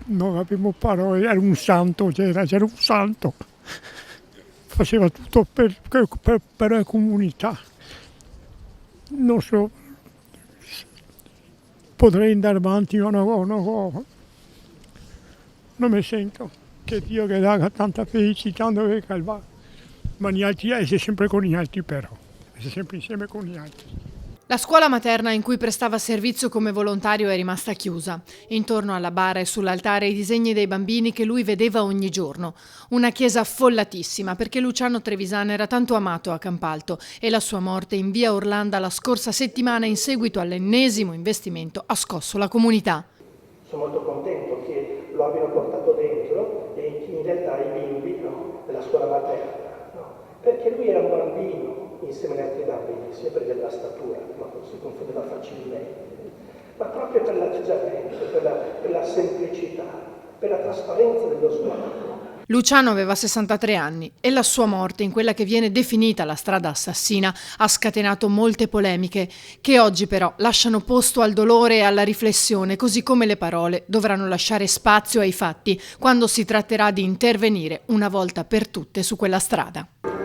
non avevamo parole, era un santo, c'era un santo, faceva tutto per la comunità. Non so, potrei andare avanti o no, non mi sento, che Dio che dà tanta felicità dove va, ma gli altri, essere sempre con gli altri però, essere sempre insieme con gli altri. La scuola materna in cui prestava servizio come volontario è rimasta chiusa. Intorno alla bara e sull'altare i disegni dei bambini che lui vedeva ogni giorno. Una chiesa affollatissima perché Luciano Trevisan era tanto amato a Campalto e la sua morte in via Orlando la scorsa settimana in seguito all'ennesimo investimento ha scosso la comunità. Sono molto contento che lo abbiano portato dentro e in realtà i bimbi della scuola materna, perché lui era un bambino insieme agli altri bambini, sia per la statura, ma si confondeva facilmente, ma proprio per l'atteggiamento, per la semplicità, per la trasparenza dello sguardo. Luciano aveva 63 anni e la sua morte, in quella che viene definita la strada assassina, ha scatenato molte polemiche che oggi però lasciano posto al dolore e alla riflessione, così come le parole dovranno lasciare spazio ai fatti quando si tratterà di intervenire una volta per tutte su quella strada.